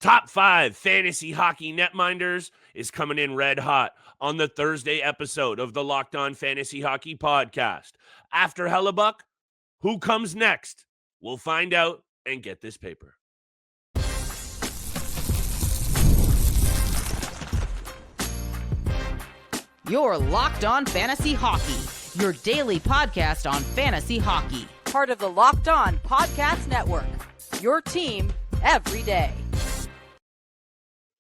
Top 5 fantasy hockey netminders is coming in red hot on the Thursday episode of the Locked On Fantasy Hockey Podcast. After Hellebuyck, who comes next? We'll find out and get this paper. You're Locked On Fantasy Hockey, your daily podcast on fantasy hockey. Part of the Locked On Podcast Network, your team every day.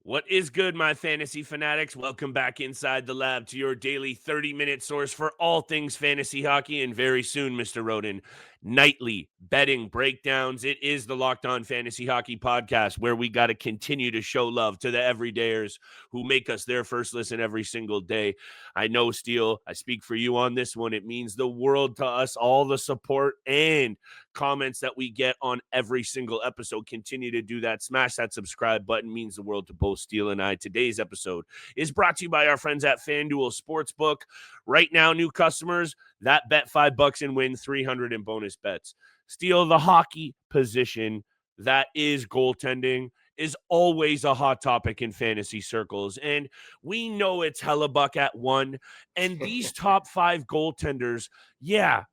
What is good, my fantasy fanatics? Welcome back inside the lab to your daily 30-minute source for all things fantasy hockey, and very soon, Mr. Roden, nightly betting breakdowns. It is the Locked On Fantasy Hockey Podcast, where we got to continue to show love to the everydayers who make us their first listen every single day. I know, Steele, I speak for you on this one. It means the world to us, all the support and comments that we get on every single episode. Continue to do that. Smash that subscribe button. Means the world to both Steele and I. Today's episode is brought to you by our friends at FanDuel Sportsbook. Right now, new customers, that bet $5 and win $300 in bonus bets. Steele, the hockey position that is goaltending is always a hot topic in fantasy circles. And we know it's Hellebuyck at 1. And these top 5 goaltenders, yeah,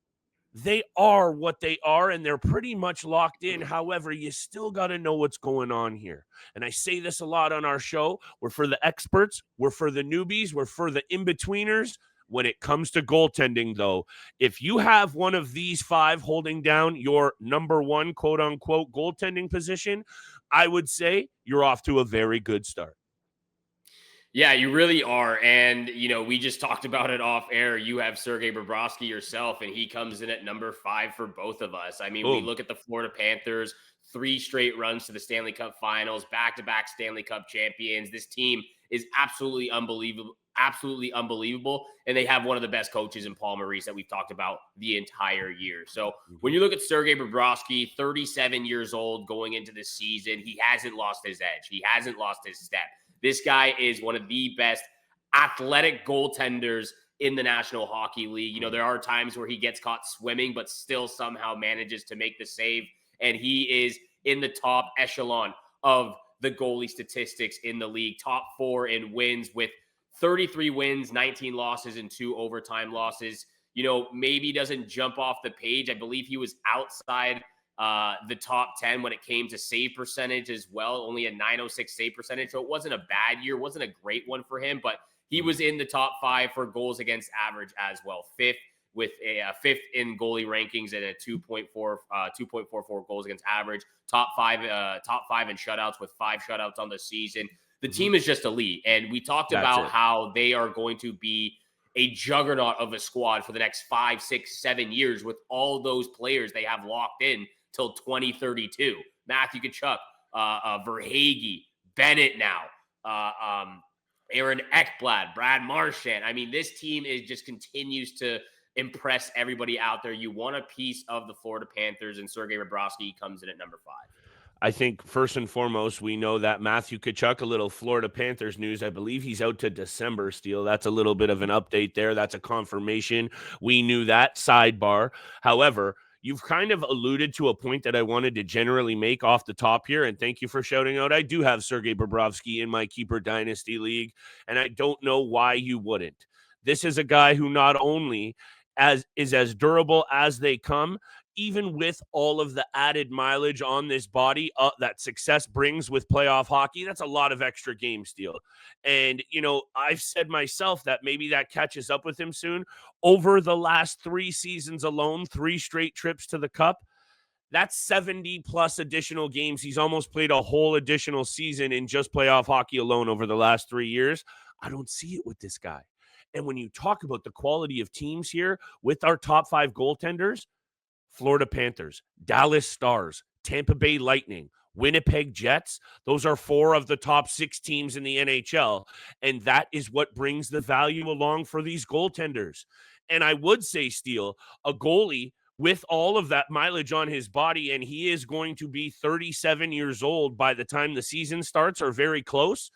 they are what they are, and they're pretty much locked in. However, you still got to know what's going on here. And I say this a lot on our show. We're for the experts. We're for the newbies. We're for the in-betweeners. When it comes to goaltending, though, if you have one of these 5 holding down your number one, quote-unquote, goaltending position, I would say you're off to a very good start. Yeah, you really are. And, we just talked about it off air. You have Sergei Bobrovsky yourself, and he comes in at number 5 for both of us. I mean, Boom. We look at the Florida Panthers, 3 straight runs to the Stanley Cup Finals, back-to-back Stanley Cup champions. This team is absolutely unbelievable. And they have one of the best coaches in Paul Maurice that we've talked about the entire year. So when you look at Sergei Bobrovsky, 37 years old going into the season, he hasn't lost his edge. He hasn't lost his step. This guy is one of the best athletic goaltenders in the National Hockey League. There are times where he gets caught swimming, but still somehow manages to make the save. And he is in the top echelon of the goalie statistics in the league. Top 4 in wins with 33 wins, 19 losses, and 2 overtime losses. Maybe doesn't jump off the page. I believe he was outside the top 10 when it came to save percentage as well, only a .906 save percentage. So it wasn't a bad year, wasn't a great one for him, but he was in the top 5 for goals against average as well. 5th with a 5th in goalie rankings and a 2.44 goals against average. Top 5 in shutouts with 5 shutouts on the season. The team is just elite, and we talked about how they are going to be a juggernaut of a squad for the next 5, 6, 7 years with all those players they have locked in till 2032. Matthew Tkachuk, Verhaeghe, Bennett now, Aaron Ekblad, Brad Marchand. I mean, this team just continues to impress everybody out there. You want a piece of the Florida Panthers, and Sergei Bobrovsky comes in at number 5. I think first and foremost, we know that Matthew Tkachuk, a little Florida Panthers news. I believe he's out to December, Steele. That's a little bit of an update there. That's a confirmation. We knew that, sidebar. However, you've kind of alluded to a point that I wanted to generally make off the top here, and thank you for shouting out. I do have Sergei Bobrovsky in my Keeper Dynasty League, and I don't know why you wouldn't. This is a guy who not only is as durable as they come, even with all of the added mileage on this body that success brings with playoff hockey. That's a lot of extra game steal. And, I've said myself that maybe that catches up with him soon. Over the last 3 seasons alone, 3 straight trips to the Cup, that's 70 plus additional games. He's almost played a whole additional season in just playoff hockey alone over the last 3 years. I don't see it with this guy. And when you talk about the quality of teams here with our top 5 goaltenders, Florida Panthers, Dallas Stars, Tampa Bay Lightning, Winnipeg Jets, those are 4 of the top 6 teams in the NHL, and that is what brings the value along for these goaltenders. And I would say, Steele, a goalie with all of that mileage on his body, and he is going to be 37 years old by the time the season starts or very close,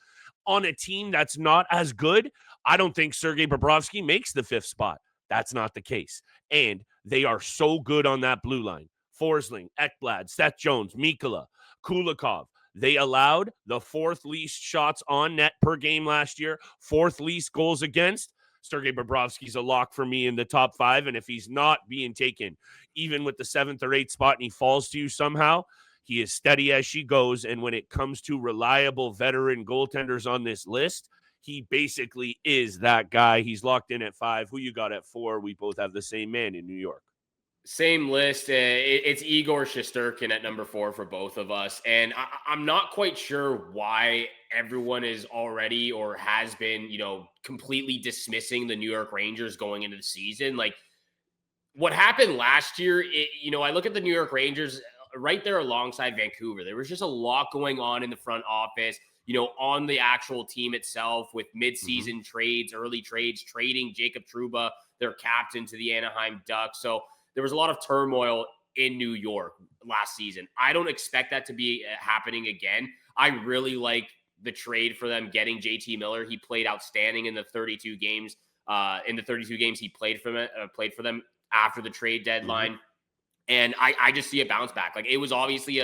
on a team that's not as good, I don't think Sergei Bobrovsky makes the 5th spot. That's not the case. And they are so good on that blue line. Forsling, Ekblad, Seth Jones, Mikkola, Kulikov. They allowed the 4th least shots on net per game last year, 4th least goals against. Sergei Bobrovsky's a lock for me in the top 5, and if he's not being taken, even with the 7th or 8th spot, and he falls to you somehow, he is steady as she goes. And when it comes to reliable veteran goaltenders on this list, he basically is that guy. He's locked in at 5. Who you got at 4? We both have the same man in New York. Same list. It's Igor Shesterkin at number 4 for both of us. And I'm not quite sure why everyone is already or has been, completely dismissing the New York Rangers going into the season. Like what happened last year, I look at the New York Rangers right there alongside Vancouver. There was just a lot going on in the front office, on the actual team itself with midseason trades, early trades, trading Jacob Trouba, their captain, to the Anaheim Ducks. So there was a lot of turmoil in New York last season. I don't expect that to be happening again. I really like the trade for them getting JT Miller. He played outstanding in the 32 games. He played for them after the trade deadline. And I just see a bounce back. Like it was obviously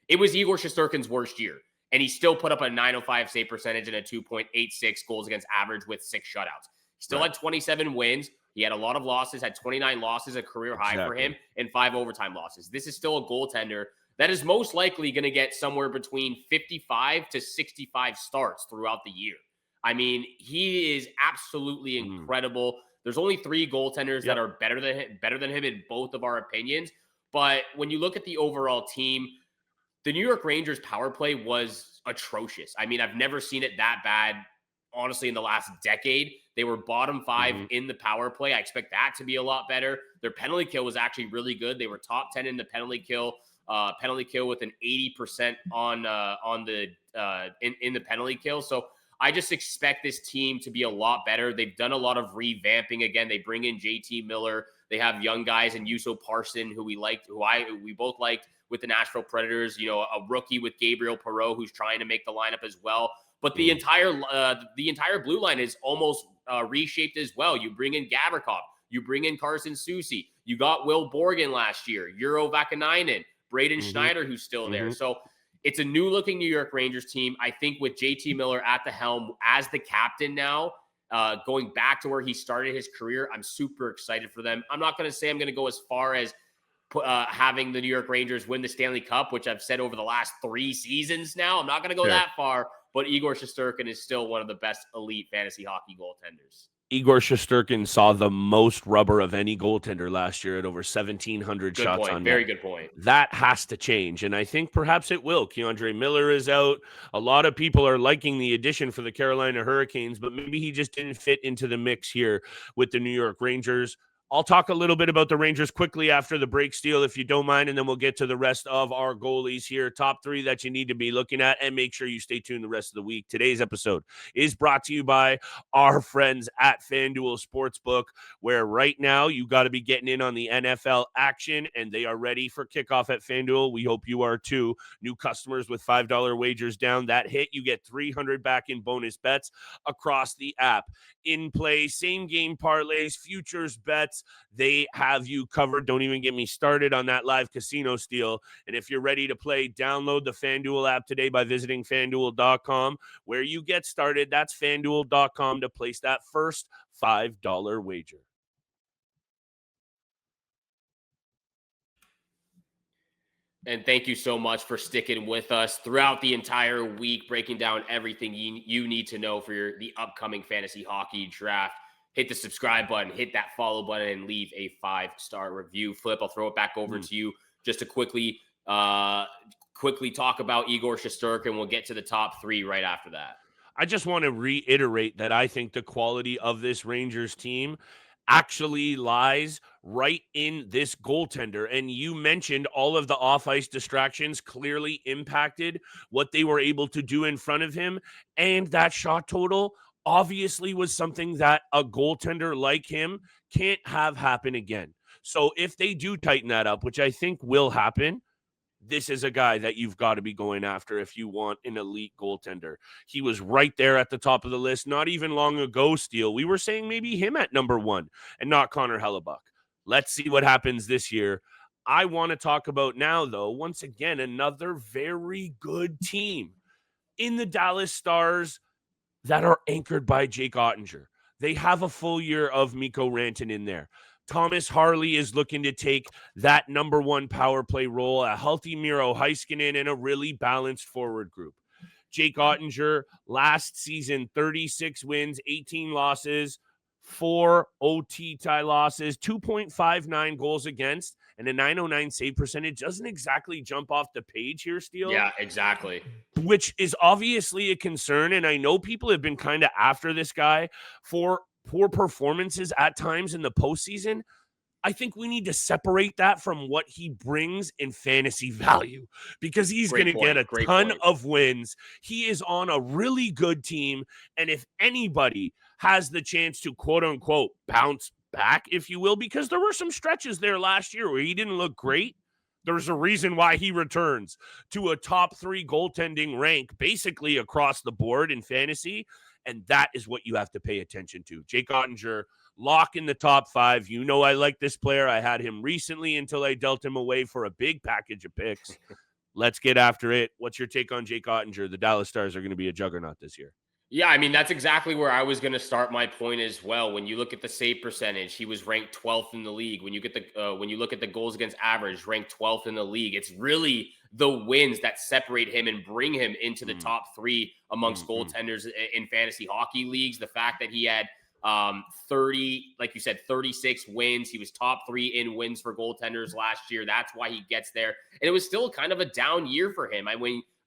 it was Igor Shesterkin's worst year. And he still put up a .905 save percentage and a 2.86 goals against average with 6 shutouts. He still had 27 wins. He had a lot of losses, had 29 losses, a career high for him, and 5 overtime losses. This is still a goaltender that is most likely going to get somewhere between 55 to 65 starts throughout the year. I mean, he is absolutely incredible. There's only 3 goaltenders that are better than him in both of our opinions. But when you look at the overall team, the New York Rangers power play was atrocious. I mean, I've never seen it that bad, honestly, in the last decade. They were bottom 5 in the power play. I expect that to be a lot better. Their penalty kill was actually really good. They were top 10 in the penalty kill with an 80% in the penalty kill. So I just expect this team to be a lot better. They've done a lot of revamping again. They bring in JT Miller. They have young guys in Juuso Parson, who we both liked with the Nashville Predators. A rookie with Gabriel Perreault, who's trying to make the lineup as well. But the entire blue line is almost reshaped as well. You bring in Gavrikov. You bring in Carson Soucy. You got Will Borgen last year. Euro Vakanainen. Braden Schneider, who's still there. So it's a new-looking New York Rangers team. I think with JT Miller at the helm as the captain now, going back to where he started his career, I'm super excited for them. I'm not going to say I'm going to go as far as having the New York Rangers win the Stanley Cup, which I've said over the last 3 seasons now. I'm not going to go that far. But Igor Shesterkin is still one of the best elite fantasy hockey goaltenders. Igor Shesterkin saw the most rubber of any goaltender last year at over 1,700 good shots point. on Very net. good point. That has to change, and I think perhaps it will. Keandre Miller is out. A lot of people are liking the addition for the Carolina Hurricanes, but maybe he just didn't fit into the mix here with the New York Rangers. I'll talk a little bit about the Rangers quickly after the break, Steele, if you don't mind, and then we'll get to the rest of our goalies here. Top 3 that you need to be looking at, and make sure you stay tuned the rest of the week. Today's episode is brought to you by our friends at FanDuel Sportsbook, where right now you got to be getting in on the NFL action, and they are ready for kickoff at FanDuel. We hope you are too. New customers with $5 wagers down that hit, you get $300 back in bonus bets across the app. In play, same game parlays, futures bets, they have you covered. Don't even get me started on that live casino, Steele. And if you're ready to play, download the FanDuel app today by visiting FanDuel.com, where you get started. That's FanDuel.com to place that first $5 wager. And thank you so much for sticking with us throughout the entire week, breaking down everything you need to know for the upcoming fantasy hockey draft. Hit the subscribe button, hit that follow button, and leave a 5-star review. Flip, I'll throw it back over to you just to quickly talk about Igor Shesterkin. We'll get to the top 3 right after that. I just want to reiterate that I think the quality of this Rangers team actually lies right in this goaltender. And you mentioned all of the off-ice distractions clearly impacted what they were able to do in front of him. And that shot total obviously was something that a goaltender like him can't have happen again. So if they do tighten that up, which I think will happen, this is a guy that you've got to be going after if you want an elite goaltender. He was right there at the top of the list not even long ago, Steele. We were saying maybe him at number 1 and not Connor Hellebuyck. Let's see what happens this year. I want to talk about now, though, once again, another very good team in the Dallas Stars that are anchored by Jake Oettinger. They have a full year of Mikko Rantanen in there. Thomas Harley is looking to take that number one power play role, a healthy Miro Heiskanen, and a really balanced forward group. Jake Oettinger, last season, 36 wins, 18 losses, 4 OT tie losses, 2.59 goals against, and a 909 save percentage. Doesn't exactly jump off the page here, Steele. Yeah, exactly. Which is obviously a concern. And I know people have been kind of after this guy for poor performances at times in the postseason. I think we need to separate that from what he brings in fantasy value, because he's going to get a ton of wins. He is on a really good team. And if anybody has the chance to, quote unquote, bounce back, if you will, because there were some stretches there last year where he didn't look great. There's a reason why he returns to a top 3 goaltending rank basically across the board in fantasy. And that is what you have to pay attention to. Jake Oettinger, lock in the top 5. You know I like this player. I had him recently until I dealt him away for a big package of picks. Let's get after it. What's your take on Jake Oettinger? The Dallas Stars are going to be a juggernaut this year. Yeah, I mean, that's exactly where I was going to start my point as well. When you look at the save percentage, he was ranked 12th in the league. When you look at the goals against average, ranked 12th in the league. It's really the wins that separate him and bring him into the top 3 amongst goaltenders in fantasy hockey leagues. The fact that he had 30, like you said, 36 wins. He was top 3 in wins for goaltenders last year. That's why he gets there. And it was still kind of a down year for him.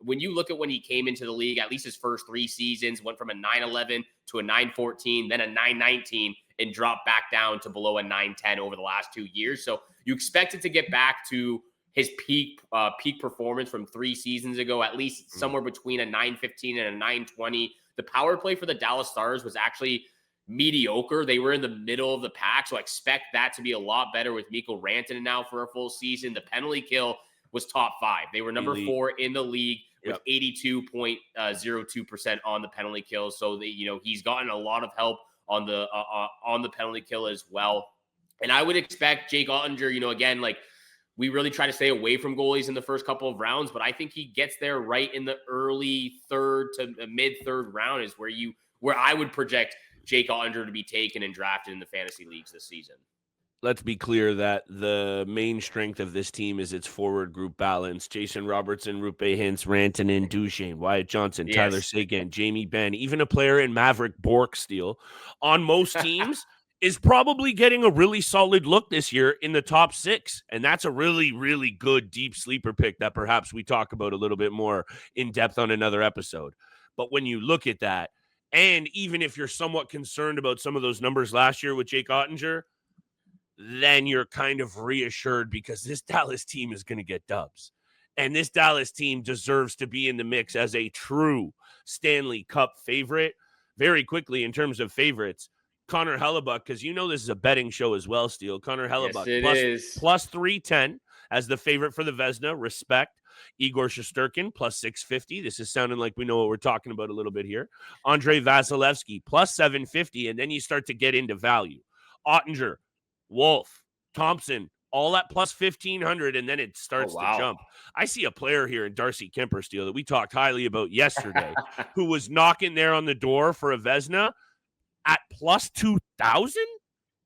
When you look at when he came into the league, at least his first 3 seasons, went from a 911 to a 914, then a 919, and dropped back down to below a 910 over the last 2 years. So you expect it to get back to his peak performance from 3 seasons ago, at least somewhere between a 915 and a 920. The power play for the Dallas Stars was actually mediocre. They were in the middle of the pack, so I expect that to be a lot better with Mikko Rantanen now for a full season. The penalty kill was top 5. They were number 4 in the league with 82.02% on the penalty kill. So he's gotten a lot of help on the penalty kill as well. And I would expect Jake Oettinger, again, like, we really try to stay away from goalies in the first couple of rounds, but I think he gets there right in the early 3rd to mid 3rd round is where I would project Jake Oettinger to be taken and drafted in the fantasy leagues this season. Let's be clear that the main strength of this team is its forward group balance. Jason Robertson, Rupe Hintz, Rantanen, Duchesne, Wyatt Johnson, Tyler Seguin, Jamie Benn, even a player in Maverick Bourque Steele on most teams is probably getting a really solid look this year in the top 6. And that's a really, really good deep sleeper pick that perhaps we talk about a little bit more in depth on another episode. But when you look at that, and even if you're somewhat concerned about some of those numbers last year with Jake Oettinger, then you're kind of reassured because this Dallas team is going to get dubs. And this Dallas team deserves to be in the mix as a true Stanley Cup favorite. Very quickly, in terms of favorites, Connor Hellebuyck, because this is a betting show as well, Steele. Connor Hellebuyck plus 310 as the favorite for the Vezina. Respect. Igor Shesterkin plus 650. This is sounding like we know what we're talking about a little bit here. Andrei Vasilevskiy plus 750, and then you start to get into value. Oettinger, Wolf, Thompson, all at plus 1,500, and then it starts to jump. I see a player here in Darcy Kemper, Steele, that we talked highly about yesterday, who was knocking there on the door for a Vezina at plus 2,000.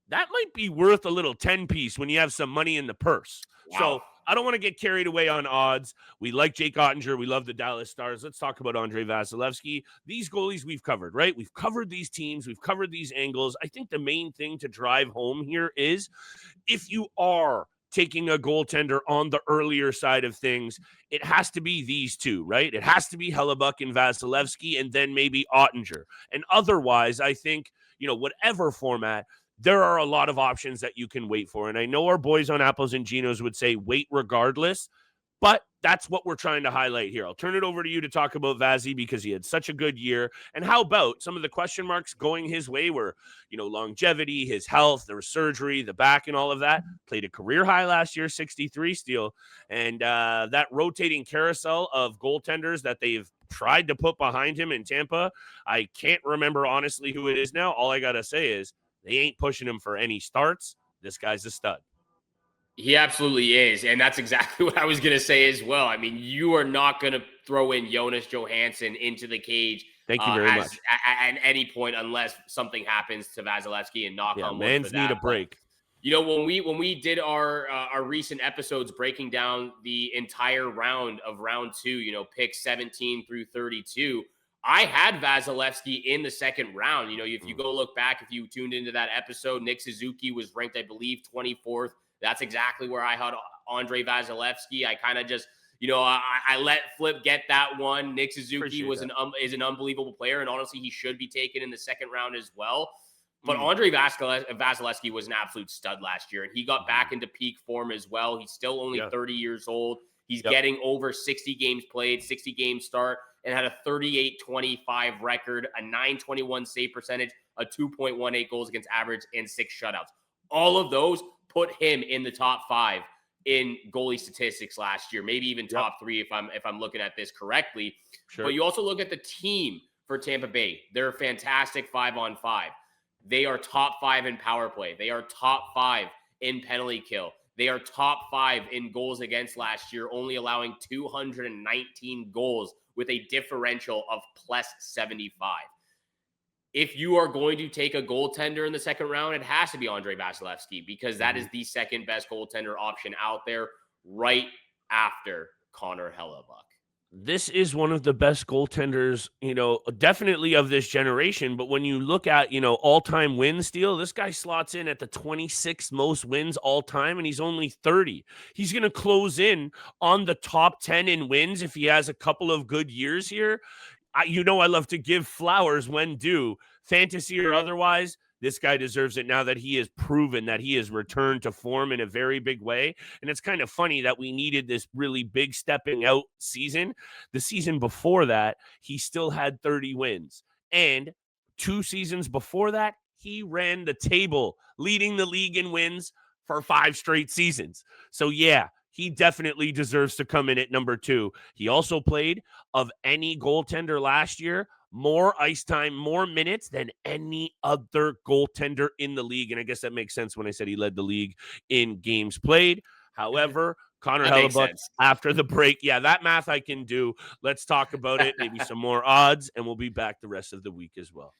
That might be worth a little 10-piece when you have some money in the purse. Wow. So I don't want to get carried away on odds. We like Jake Oettinger. We love the Dallas Stars. Let's talk about Andrei Vasilevskiy. These goalies we've covered, right? We've covered these teams. We've covered these angles. I think the main thing to drive home here is if you are taking a goaltender on the earlier side of things, it has to be these two, right? It has to be Hellebuyck and Vasilevskiy and then maybe Oettinger. And otherwise, I think, whatever format, there are a lot of options that you can wait for. And I know our boys on Apples and Ginos would say wait regardless, but that's what we're trying to highlight here. I'll turn it over to you to talk about Vazzy because he had such a good year. And how about some of the question marks going his way were, longevity, his health, there was surgery, the back and all of that. Played a career high last year, 63 Steele. And that rotating carousel of goaltenders that they've tried to put behind him in Tampa, I can't remember honestly who it is now. All I got to say is, they ain't pushing him for any starts. This guy's a stud. He absolutely is. And that's exactly what I was going to say as well. I mean, you are not going to throw in Jonas Johansson into the cage Thank you very much. at any point unless something happens to Vasilevskiy, and knock Yeah, on wood for mans need a that. But break. you know, when we did our recent episodes breaking down the entire round of round 2, you know, picks 17 through 32, I had Vasilevskiy in the second round. You know, if you go look back, if you tuned into that episode, Nick Suzuki was ranked, I believe, 24th. That's exactly where I had Andrei Vasilevskiy. I kind of just, you know, I let Flip get that one. Nick Suzuki is an unbelievable player, and honestly, he should be taken in the second round as well. But Andrei Vasilevskiy was an absolute stud last year, and he got back into peak form as well. He's still only 30 years old. He's getting over 60 games played, 60 games start, and had a 38-25 record, a 921 save percentage, a 2.18 goals against average, and 6 shutouts. All of those put him in the top 5 in goalie statistics last year, maybe even top 3 if I'm looking at this correctly. Sure. But you also look at the team for Tampa Bay. They're fantastic 5-on-5. They are top 5 in power play. They are top 5 in penalty kill. They are top 5 in goals against last year, only allowing 219 goals with a differential of plus 75. If you are going to take a goaltender in the second round, it has to be Andrei Vasilevskiy, because that is the second best goaltender option out there, right after Connor Hellebuyck. This is one of the best goaltenders, you know, definitely of this generation. But when you look at, you know, all-time win steal, this guy slots in at the 26th most wins all time, and he's only 30. He's going to close in on the top 10 in wins if he has a couple of good years here. You know, I love to give flowers when due, fantasy or otherwise. This guy deserves it now that he has proven that he has returned to form in a very big way. And it's kind of funny that we needed this really big stepping out season. The season before that, he still had 30 wins. And 2 seasons before that, he ran the table, leading the league in wins for 5 straight seasons. So, yeah, he definitely deserves to come in at number 2. He also played, of any goaltender last year, more ice time, more minutes than any other goaltender in the league. And I guess that makes sense when I said he led the league in games played. However, Connor Hellebuyck, after the break, that math I can do. Let's talk about it, maybe some more odds, and we'll be back the rest of the week as well.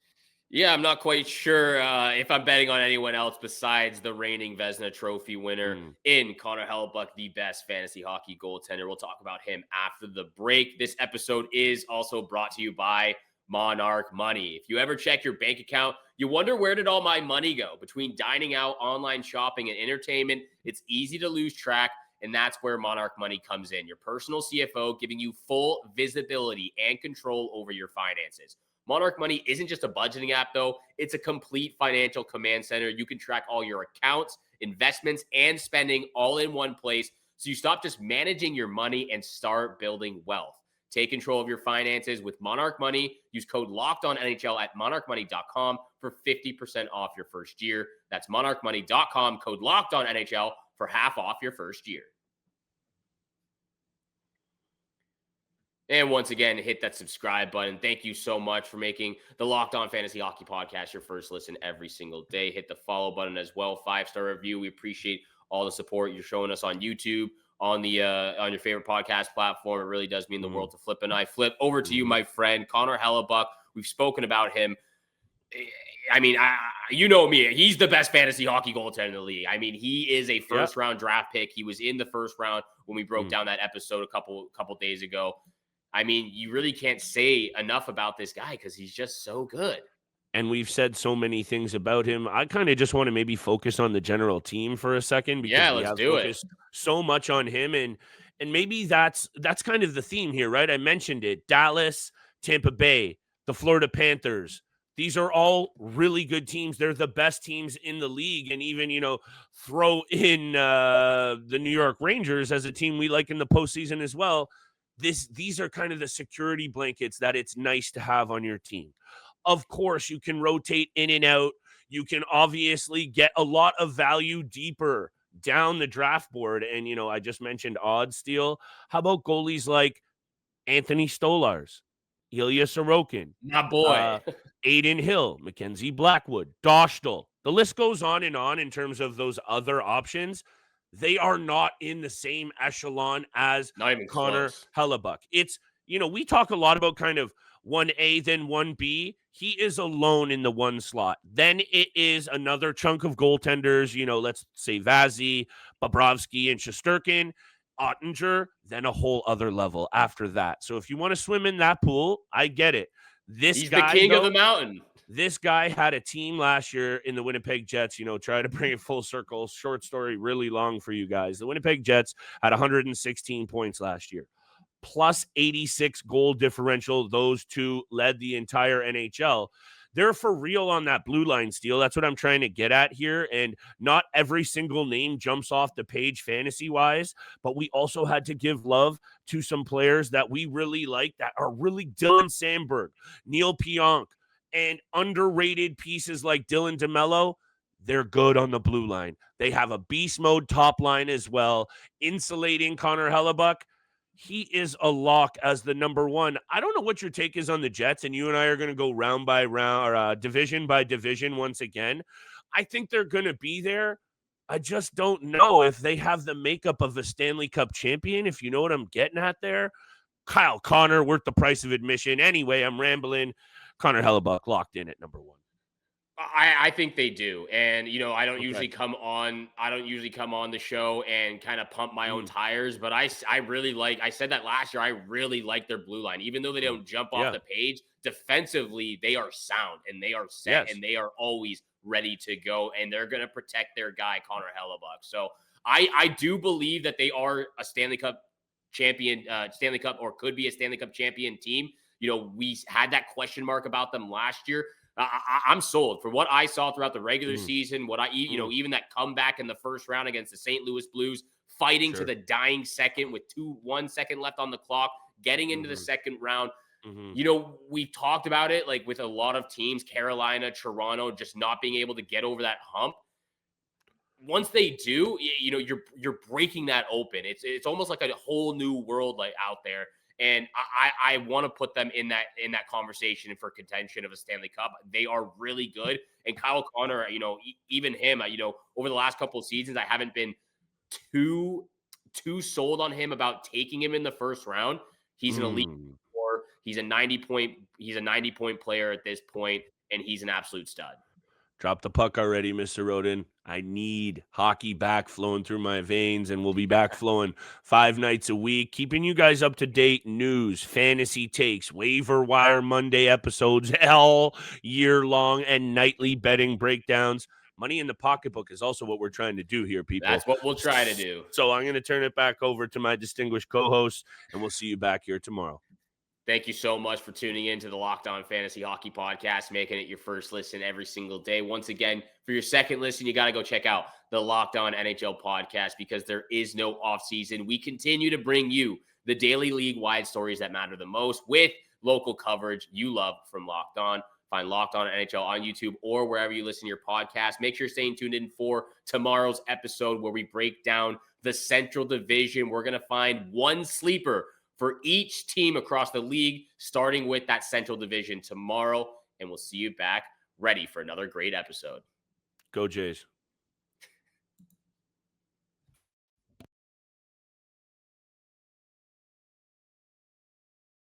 Yeah, I'm not quite sure if I'm betting on anyone else besides the reigning Vezina Trophy winner in Connor Hellebuyck, the best fantasy hockey goaltender. We'll talk about him after the break. This episode is also brought to you by Monarch Money. If you ever check your bank account, you wonder, where did all my money go? Between dining out, online shopping, and entertainment, it's easy to lose track, and that's where Monarch Money comes in. Your personal CFO, giving you full visibility and control over your finances. Monarch Money isn't just a budgeting app, though. It's a complete financial command center. You can track all your accounts, investments, and spending all in one place, so you stop just managing your money and start building wealth. Take control of your finances with Monarch Money. Use code LOCKEDONNHL at monarchmoney.com for 50% off your first year. That's monarchmoney.com, code LOCKEDONNHL for half off your first year. And once again, hit that subscribe button. Thank you so much for making the Locked On Fantasy Hockey Podcast your first listen every single day. Hit the follow button as well. 5-star review. We appreciate all the support you're showing us on YouTube, on your favorite podcast platform. It really does mean the world to Flip and I. Flip, over to you, my friend. Connor Hellebuyck. We've spoken about him. I mean, you know me. He's the best fantasy hockey goaltender in the league. I mean, he is a first-round draft pick. He was in the first round when we broke down that episode a couple days ago. I mean, you really can't say enough about this guy because he's just so good. And we've said so many things about him. I kind of just want to maybe focus on the general team for a second, because we have focused so much on him. And maybe that's kind of the theme here, right? I mentioned it. Dallas, Tampa Bay, the Florida Panthers. These are all really good teams. They're the best teams in the league. And even, you know, throw in the New York Rangers as a team we like in the postseason as well. These are kind of the security blankets that it's nice to have on your team. Of course, you can rotate in and out. You can obviously get a lot of value deeper down the draft board. And, you know, I just mentioned odds steal. How about goalies like Anthony Stolarz, Ilya Sorokin, my boy, Aiden Hill, Mackenzie Blackwood, Dostal? The list goes on in terms of those other options. They are not in the same echelon as Not even Connor close. Hellebuyck. It's, we talk a lot about kind of 1A, then 1B. He is alone in the one slot. Then it is another chunk of goaltenders, let's say Vazzy, Bobrovsky, and Shesterkin, Oettinger, then a whole other level after that. So if you want to swim in that pool, I get it. He's the king of the mountain. This guy had a team last year in the Winnipeg Jets, try to bring it full circle. Short story, really long for you guys. The Winnipeg Jets had 116 points last year, plus 86 goal differential. Those two led the entire NHL. They're for real on that blue line, Steele. That's what I'm trying to get at here. And not every single name jumps off the page fantasy-wise, but we also had to give love to some players that we really like that are really Dylan Sandberg, Neil Pionk, and underrated pieces like Dylan DeMello. They're good on the blue line. They have a beast mode top line as well. Insulating Connor Hellebuyck, he is a lock as the number one. I don't know what your take is on the Jets, and you and I are going to go round by round or division by division once again. I think they're going to be there. I just don't know if they have the makeup of a Stanley Cup champion, if you know what I'm getting at there. Kyle Connor, worth the price of admission. Anyway, I'm rambling. Connor Hellebuyck locked in at number one. I think they do. And, I don't Okay. usually come on the show and kind of pump my own tires, but I really like, I said that last year, I really like their blue line. Even though they don't jump off the page, defensively, they are sound and they are set and they are always ready to go. And they're going to protect their guy, Connor Hellebuyck. So I do believe that they are a Stanley Cup champion, or could be a Stanley Cup champion team. We had that question mark about them last year. I'm sold for what I saw throughout the regular season. What even that comeback in the first round against the St. Louis Blues, fighting to the dying second with 1 second left on the clock, getting into the second round. We've talked about it like with a lot of teams, Carolina, Toronto, just not being able to get over that hump. Once they do, you're breaking that open. It's almost like a whole new world like out there. And I want to put them in that conversation for contention of a Stanley Cup. They are really good. And Kyle Connor, even him, over the last couple of seasons, I haven't been too sold on him about taking him in the first round. He's an elite scorer. He's a 90 point player at this point, and he's an absolute stud. Drop the puck already, Mr. Rodin. I need hockey back flowing through my veins, and we'll be back flowing 5 nights a week, keeping you guys up to date. News, fantasy takes, waiver wire Monday episodes all year long, and nightly betting breakdowns. Money in the pocketbook is also what we're trying to do here, people. That's what we'll try to do. So I'm going to turn it back over to my distinguished co-host, and we'll see you back here tomorrow. Thank you so much for tuning in to the Locked On Fantasy Hockey Podcast, making it your first listen every single day. Once again, for your second listen, you got to go check out the Locked On NHL Podcast because there is no offseason. We continue to bring you the daily league-wide stories that matter the most with local coverage you love from Locked On. Find Locked On NHL on YouTube or wherever you listen to your podcast. Make sure you're staying tuned in for tomorrow's episode where we break down the Central Division. We're going to find one sleeper for each team across the league, starting with that Central Division tomorrow. And we'll see you back ready for another great episode. Go Jays.